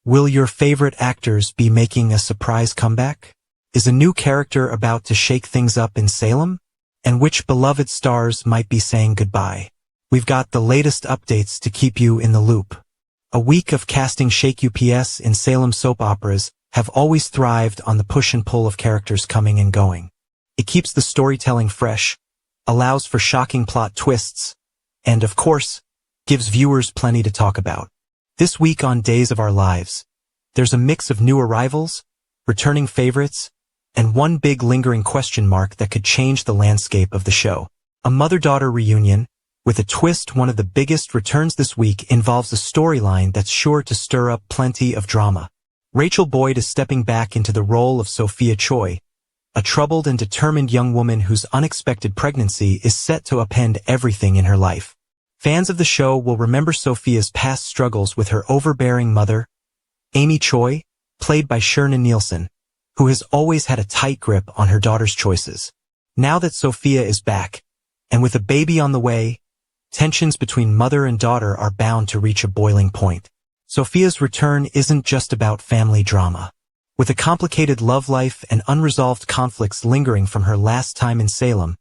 Will your favorite actors be making a surprise comeback? Is a new character about to shake things up in Salem? And which beloved stars might be saying goodbye? We've got the latest updates to keep you in the loop. A week of casting shake UPS in Salem soap operas have always thrived on the push and pull of characters coming and going. It keeps the storytelling fresh, allows for shocking plot twists, and, of course, gives viewers plenty to talk about. This week on Days of Our Lives, there's a mix of new arrivals, returning favorites, and one big lingering question mark that could change the landscape of the show. A mother-daughter reunion, with a twist. One of the biggest returns this week involves a storyline that's sure to stir up plenty of drama. Rachel Boyd is stepping back into the role of Sophia Choi, a troubled and determined young woman whose unexpected pregnancy is set to upend everything in her life. Fans of the show will remember Sophia's past struggles with her overbearing mother, Amy Choi, played by Sherna Nielsen, who has always had a tight grip on her daughter's choices. Now that Sophia is back, and with a baby on the way, tensions between mother and daughter are bound to reach a boiling point. Sophia's return isn't just about family drama. With a complicated love life and unresolved conflicts lingering from her last time in Salem,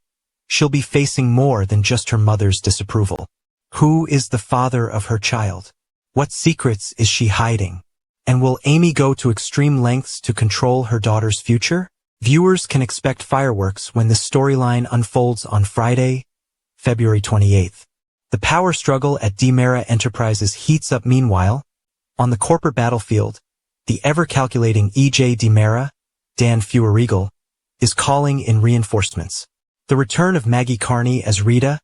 she'll be facing more than just her mother's disapproval. Who is the father of her child? What secrets is she hiding? And will Amy go to extreme lengths to control her daughter's future? Viewers can expect fireworks when this storyline unfolds on Friday, February 28th. The power struggle at DiMera Enterprises heats up meanwhile. On the corporate battlefield, the ever-calculating E.J. DiMera, Dan Feuerriegel, is calling in reinforcements. The return of Maggie Carney as Rita,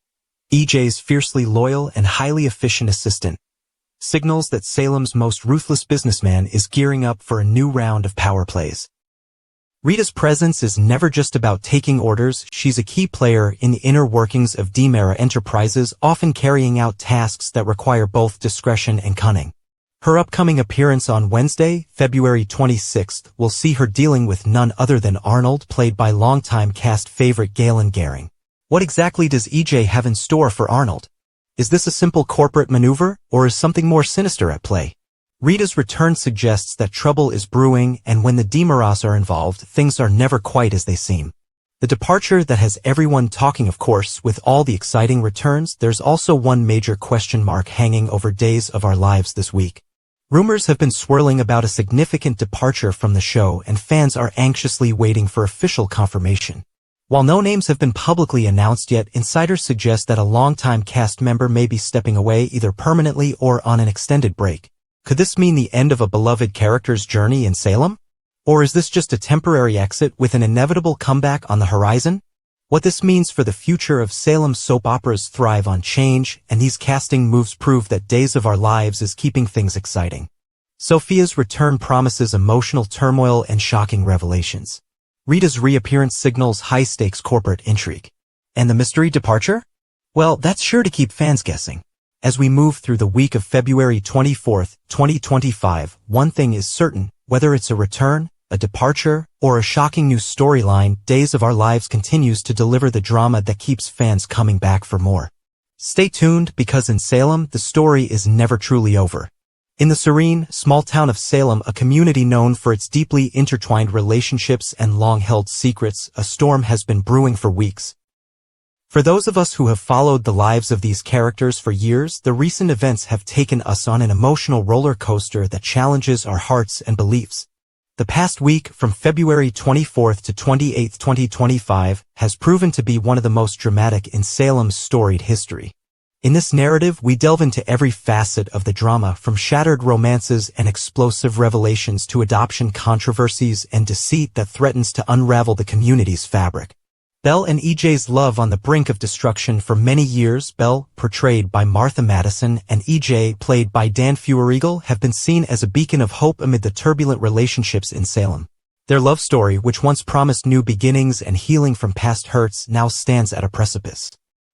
E.J.'s fiercely loyal and highly efficient assistant, signals that Salem's most ruthless businessman is gearing up for a new round of power plays. Rita's presence is never just about taking orders. She's a key player in the inner workings of DiMera Enterprises, often carrying out tasks that require both discretion and cunning. Her upcoming appearance on Wednesday, February 26th, will see her dealing with none other than Arnold, played by longtime cast favorite Galen Gehring. What exactly does EJ have in store for Arnold? Is this a simple corporate maneuver, or is something more sinister at play? Rita's return suggests that trouble is brewing, and when the DiMeras are involved, things are never quite as they seem. The departure that has everyone talking, of course. With all the exciting returns, there's also one major question mark hanging over Days of Our Lives this week. Rumors have been swirling about a significant departure from the show, and fans are anxiously waiting for official confirmation. While no names have been publicly announced yet, insiders suggest that a longtime cast member may be stepping away, either permanently or on an extended break. Could this mean the end of a beloved character's journey in Salem? Or is this just a temporary exit with an inevitable comeback on the horizon? What this means for the future of Salem soap operas thrive on change, and these casting moves prove that Days of Our Lives is keeping things exciting. Sophia's return promises emotional turmoil and shocking revelations. Rita's reappearance signals high-stakes corporate intrigue. And the mystery departure? Well, that's sure to keep fans guessing. As we move through the week of February 24th, 2025, one thing is certain: whether it's a return, a departure, or a shocking new storyline, Days of Our Lives continues to deliver the drama that keeps fans coming back for more. Stay tuned, because in Salem, the story is never truly over. In the serene, small town of Salem, a community known for its deeply intertwined relationships and long-held secrets, a storm has been brewing for weeks. For those of us who have followed the lives of these characters for years, the recent events have taken us on an emotional roller coaster that challenges our hearts and beliefs. The past week, from February 24th to 28th, 2025, has proven to be one of the most dramatic in Salem's storied history. In this narrative, we delve into every facet of the drama, from shattered romances and explosive revelations to adoption controversies and deceit that threatens to unravel the community's fabric. Belle and EJ's love on the brink of destruction for many years. Belle, portrayed by Martha Madison, and EJ, played by Dan Feuerriegel, have been seen as a beacon of hope amid the turbulent relationships in Salem. Their love story, which once promised new beginnings and healing from past hurts, now stands at a precipice.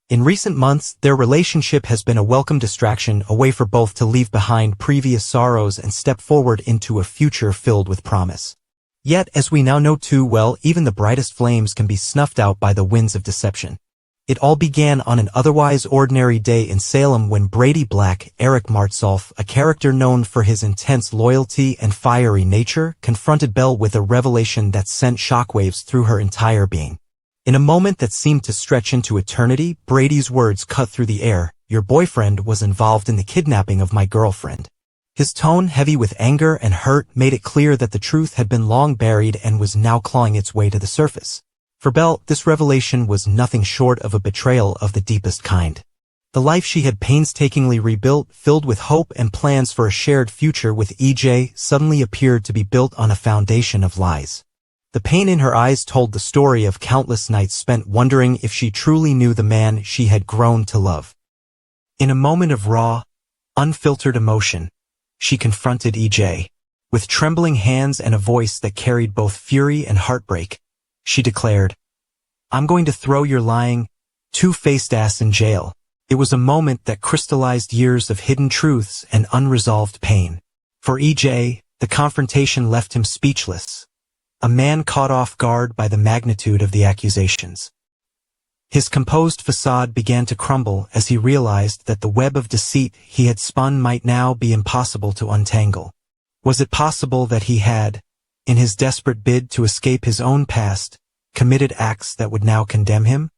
In recent months, their relationship has been a welcome distraction, a way for both to leave behind previous sorrows and step forward into a future filled with promise. Yet, as we now know too well, even the brightest flames can be snuffed out by the winds of deception. It all began on an otherwise ordinary day in Salem when Brady Black, Eric Martsolf, a character known for his intense loyalty and fiery nature, confronted Belle with a revelation that sent shockwaves through her entire being. In a moment that seemed to stretch into eternity, Brady's words cut through the air. "Your boyfriend was involved in the kidnapping of my girlfriend." His tone, heavy with anger and hurt, made it clear that the truth had been long buried and was now clawing its way to the surface. For Belle, this revelation was nothing short of a betrayal of the deepest kind. The life she had painstakingly rebuilt, filled with hope and plans for a shared future with EJ, suddenly appeared to be built on a foundation of lies. The pain in her eyes told the story of countless nights spent wondering if she truly knew the man she had grown to love. In a moment of raw, unfiltered emotion, she confronted EJ. With trembling hands and a voice that carried both fury and heartbreak, she declared, "I'm going to throw your lying, two-faced ass in jail." It was a moment that crystallized years of hidden truths and unresolved pain. For EJ, the confrontation left him speechless, a man caught off guard by the magnitude of the accusations. His composed facade began to crumble as he realized that the web of deceit he had spun might now be impossible to untangle. Was it possible that he had, in his desperate bid to escape his own past, committed acts that would now condemn him?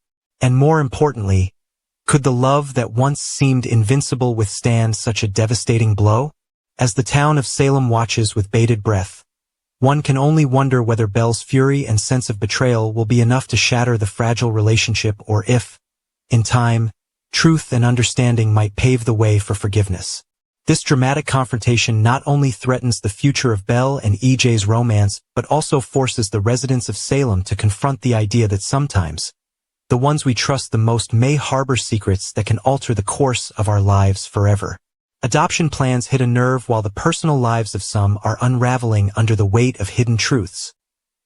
And more importantly, could the love that once seemed invincible withstand such a devastating blow? As the town of Salem watches with bated breath, one can only wonder whether Belle's fury and sense of betrayal will be enough to shatter the fragile relationship, or if, in time, truth and understanding might pave the way for forgiveness. This dramatic confrontation not only threatens the future of Belle and EJ's romance, but also forces the residents of Salem to confront the idea that sometimes, the ones we trust the most may harbor secrets that can alter the course of our lives forever. Adoption plans hit a nerve while the personal lives of some are unraveling under the weight of hidden truths.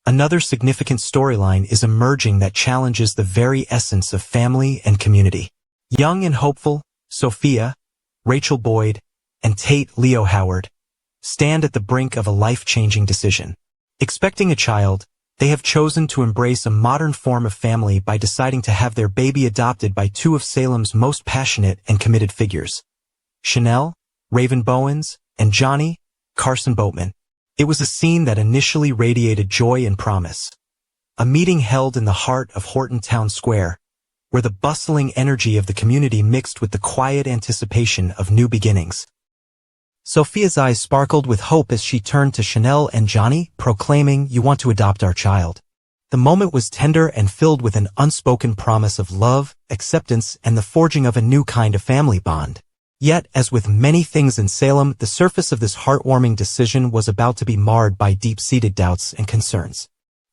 Another significant storyline is emerging that challenges the very essence of family and community. Young and hopeful, Sophia, Rachel Boyd, and Tate Leo Howard stand at the brink of a life-changing decision. Expecting a child, they have chosen to embrace a modern form of family by deciding to have their baby adopted by two of Salem's most passionate and committed figures, Chanel, Raven Bowens, and Johnny, Carson Boatman. It was a scene that initially radiated joy and promise. A meeting held in the heart of Horton Town Square, where the bustling energy of the community mixed with the quiet anticipation of new beginnings. Sophia's eyes sparkled with hope as she turned to Chanel and Johnny, proclaiming, "You want to adopt our child." The moment was tender and filled with an unspoken promise of love, acceptance, and the forging of a new kind of family bond. Yet, as with many things in Salem, the surface of this heartwarming decision was about to be marred by deep-seated doubts and concerns.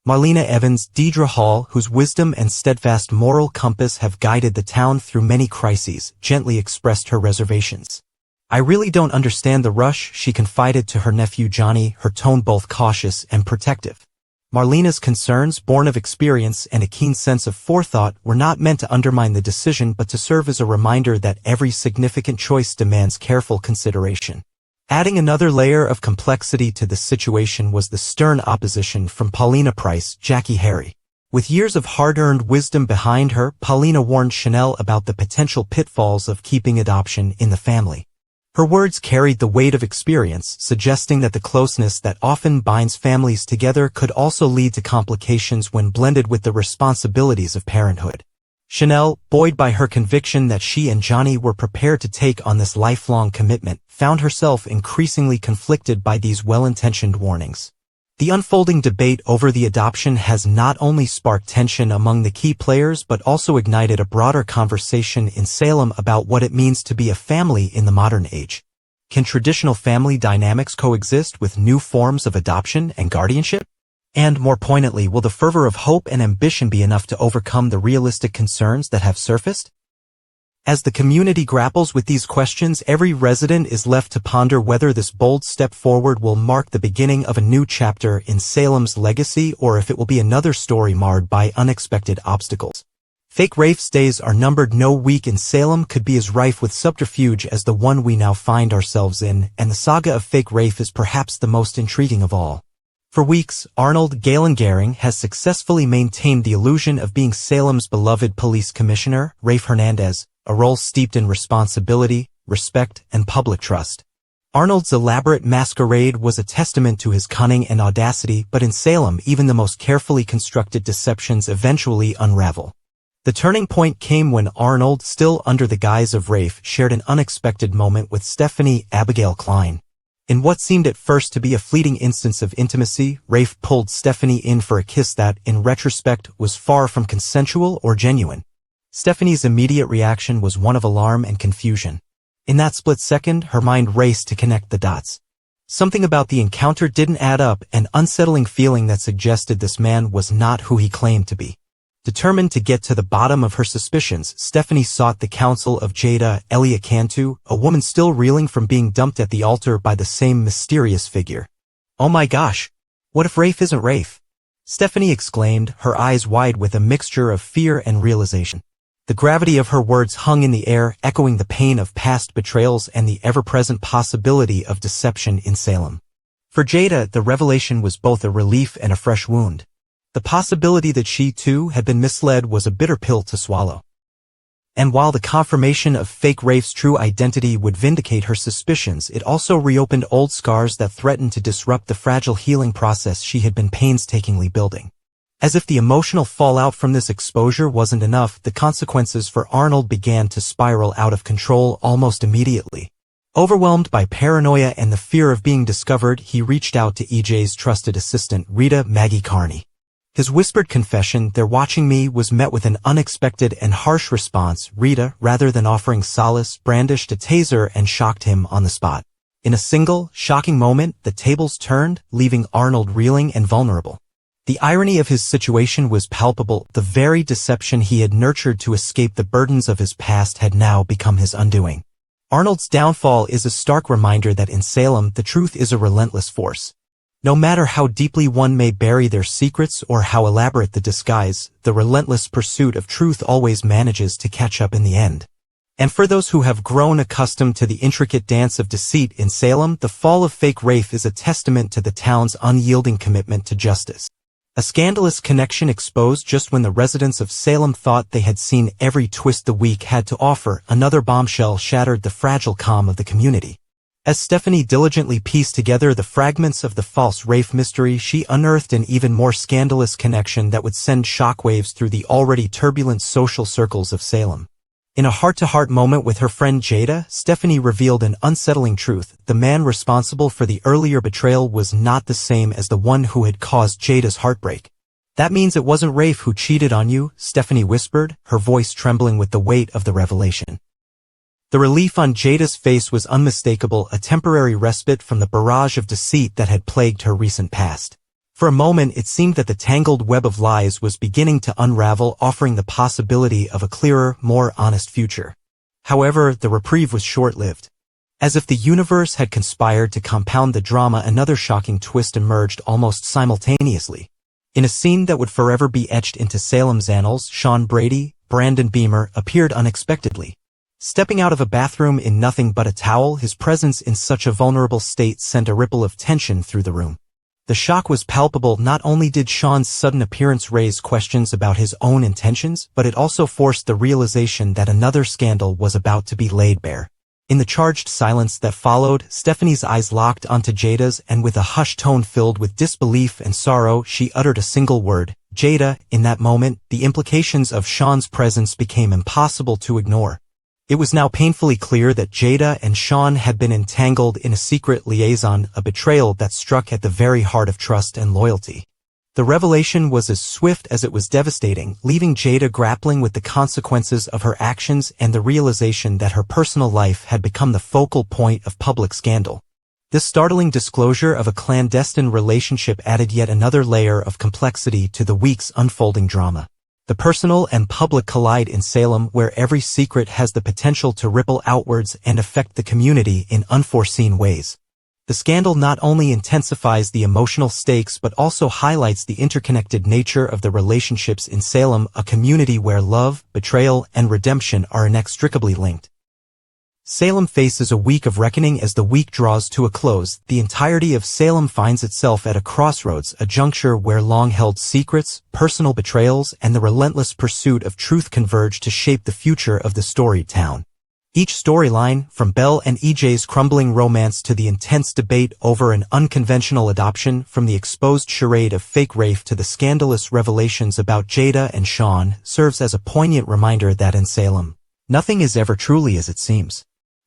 Marlena Evans, Deidre Hall, whose wisdom and steadfast moral compass have guided the town through many crises, gently expressed her reservations. "I really don't understand the rush," she confided to her nephew Johnny, her tone both cautious and protective. Marlena's concerns, born of experience and a keen sense of forethought, were not meant to undermine the decision but to serve as a reminder that every significant choice demands careful consideration. Adding another layer of complexity to the situation was the stern opposition from Paulina Price, Jackie Harry. With years of hard-earned wisdom behind her, Paulina warned Chanel about the potential pitfalls of keeping adoption in the family. Her words carried the weight of experience, suggesting that the closeness that often binds families together could also lead to complications when blended with the responsibilities of parenthood. Chanel, buoyed by her conviction that she and Johnny were prepared to take on this lifelong commitment, found herself increasingly conflicted by these well-intentioned warnings. The unfolding debate over the adoption has not only sparked tension among the key players but also ignited a broader conversation in Salem about what it means to be a family in the modern age. Can traditional family dynamics coexist with new forms of adoption and guardianship? And more poignantly, will the fervor of hope and ambition be enough to overcome the realistic concerns that have surfaced? As the community grapples with these questions, every resident is left to ponder whether this bold step forward will mark the beginning of a new chapter in Salem's legacy or if it will be another story marred by unexpected obstacles. Fake Rafe's days are numbered. No week in Salem could be as rife with subterfuge as the one we now find ourselves in, and the saga of Fake Rafe is perhaps the most intriguing of all. For weeks, Arnold Galen-Garing has successfully maintained the illusion of being Salem's beloved police commissioner, Rafe Hernandez, a role steeped in responsibility, respect, and public trust. Arnold's elaborate masquerade was a testament to his cunning and audacity, but in Salem, even the most carefully constructed deceptions eventually unravel. The turning point came when Arnold, still under the guise of Rafe, shared an unexpected moment with Stephanie Abigail Klein. In what seemed at first to be a fleeting instance of intimacy, Rafe pulled Stephanie in for a kiss that, in retrospect, was far from consensual or genuine. Stephanie's immediate reaction was one of alarm and confusion. In that split second, her mind raced to connect the dots. Something about the encounter didn't add up, an unsettling feeling that suggested this man was not who he claimed to be. Determined to get to the bottom of her suspicions, Stephanie sought the counsel of Jada Elia Cantu, a woman still reeling from being dumped at the altar by the same mysterious figure. "Oh my gosh! What if Rafe isn't Rafe?" Stephanie exclaimed, her eyes wide with a mixture of fear and realization. The gravity of her words hung in the air, echoing the pain of past betrayals and the ever-present possibility of deception in Salem. For Jada, the revelation was both a relief and a fresh wound. The possibility that she, too, had been misled was a bitter pill to swallow. And while the confirmation of fake Rafe's true identity would vindicate her suspicions, it also reopened old scars that threatened to disrupt the fragile healing process she had been painstakingly building. As if the emotional fallout from this exposure wasn't enough, the consequences for Arnold began to spiral out of control almost immediately. Overwhelmed by paranoia and the fear of being discovered, he reached out to EJ's trusted assistant, Rita Maggie Carney. His whispered confession, "They're watching me," was met with an unexpected and harsh response. Rita, rather than offering solace, brandished a taser and shocked him on the spot. In a single, shocking moment, the tables turned, leaving Arnold reeling and vulnerable. The irony of his situation was palpable. The very deception he had nurtured to escape the burdens of his past had now become his undoing. Arnold's downfall is a stark reminder that in Salem, the truth is a relentless force. No matter how deeply one may bury their secrets or how elaborate the disguise, the relentless pursuit of truth always manages to catch up in the end. And for those who have grown accustomed to the intricate dance of deceit in Salem, the fall of fake Rafe is a testament to the town's unyielding commitment to justice. A scandalous connection exposed just when the residents of Salem thought they had seen every twist the week had to offer, another bombshell shattered the fragile calm of the community. As Stephanie diligently pieced together the fragments of the false Rafe mystery, she unearthed an even more scandalous connection that would send shockwaves through the already turbulent social circles of Salem. In a heart-to-heart moment with her friend Jada, Stephanie revealed an unsettling truth. The man responsible for the earlier betrayal was not the same as the one who had caused Jada's heartbreak. "That means it wasn't Rafe who cheated on you," Stephanie whispered, her voice trembling with the weight of the revelation. The relief on Jada's face was unmistakable, a temporary respite from the barrage of deceit that had plagued her recent past. For a moment, it seemed that the tangled web of lies was beginning to unravel, offering the possibility of a clearer, more honest future. However, the reprieve was short-lived. As if the universe had conspired to compound the drama, another shocking twist emerged almost simultaneously. In a scene that would forever be etched into Salem's annals, Sean Brady, Brandon Beamer, appeared unexpectedly. Stepping out of a bathroom in nothing but a towel, his presence in such a vulnerable state sent a ripple of tension through the room. The shock was palpable. Not only did Sean's sudden appearance raise questions about his own intentions, but it also forced the realization that another scandal was about to be laid bare. In the charged silence that followed, Stephanie's eyes locked onto Jada's, and with a hushed tone filled with disbelief and sorrow, she uttered a single word, "Jada." In that moment, the implications of Sean's presence became impossible to ignore. It was now painfully clear that Jada and Sean had been entangled in a secret liaison, a betrayal that struck at the very heart of trust and loyalty. The revelation was as swift as it was devastating, leaving Jada grappling with the consequences of her actions and the realization that her personal life had become the focal point of public scandal. This startling disclosure of a clandestine relationship added yet another layer of complexity to the week's unfolding drama. The personal and public collide in Salem, where every secret has the potential to ripple outwards and affect the community in unforeseen ways. The scandal not only intensifies the emotional stakes but also highlights the interconnected nature of the relationships in Salem, a community where love, betrayal, and redemption are inextricably linked. Salem faces a week of reckoning as the week draws to a close. The entirety of Salem finds itself at a crossroads, a juncture where long-held secrets, personal betrayals, and the relentless pursuit of truth converge to shape the future of the storied town. Each storyline, from Belle and EJ's crumbling romance to the intense debate over an unconventional adoption, from the exposed charade of fake Rafe to the scandalous revelations about Jada and Sean, serves as a poignant reminder that in Salem, nothing is ever truly as it seems.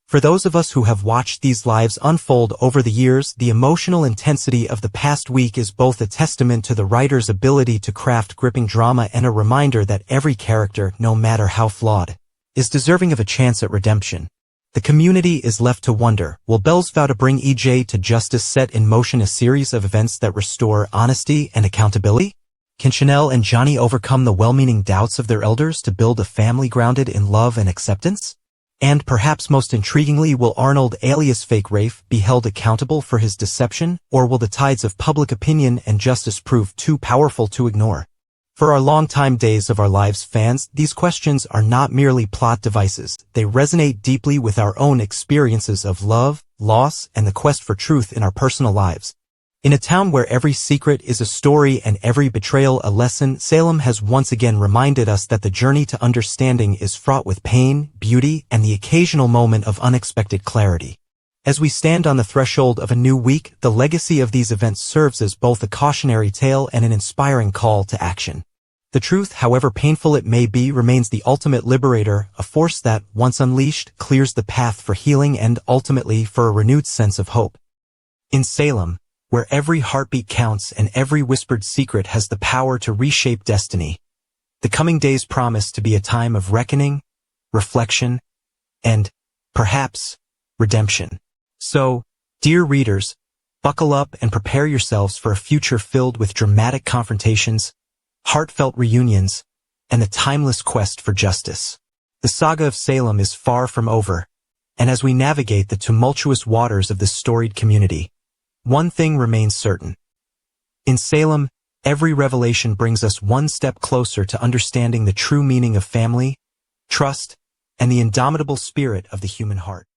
For those of us who have watched these lives unfold over the years, the emotional intensity of the past week is both a testament to the writer's ability to craft gripping drama and a reminder that every character, no matter how flawed, is deserving of a chance at redemption. The community is left to wonder, will Belle's vow to bring EJ to justice set in motion a series of events that restore honesty and accountability? Can Chanel and Johnny overcome the well-meaning doubts of their elders to build a family grounded in love and acceptance? And perhaps most intriguingly, will Arnold alias Fake Rafe be held accountable for his deception, or will the tides of public opinion and justice prove too powerful to ignore? For our longtime Days of Our Lives fans, these questions are not merely plot devices. They resonate deeply with our own experiences of love, loss, and the quest for truth in our personal lives. In a town where every secret is a story and every betrayal a lesson, Salem has once again reminded us that the journey to understanding is fraught with pain, beauty, and the occasional moment of unexpected clarity. As we stand on the threshold of a new week, the legacy of these events serves as both a cautionary tale and an inspiring call to action. The truth, however painful it may be, remains the ultimate liberator, a force that, once unleashed, clears the path for healing and, ultimately, for a renewed sense of hope. In Salem, where every heartbeat counts and every whispered secret has the power to reshape destiny, the coming days promise to be a time of reckoning, reflection, and, perhaps, redemption. So, dear readers, buckle up and prepare yourselves for a future filled with dramatic confrontations, heartfelt reunions, and the timeless quest for justice. The saga of Salem is far from over, and as we navigate the tumultuous waters of this storied community, one thing remains certain. In Salem, every revelation brings us one step closer to understanding the true meaning of family, trust, and the indomitable spirit of the human heart.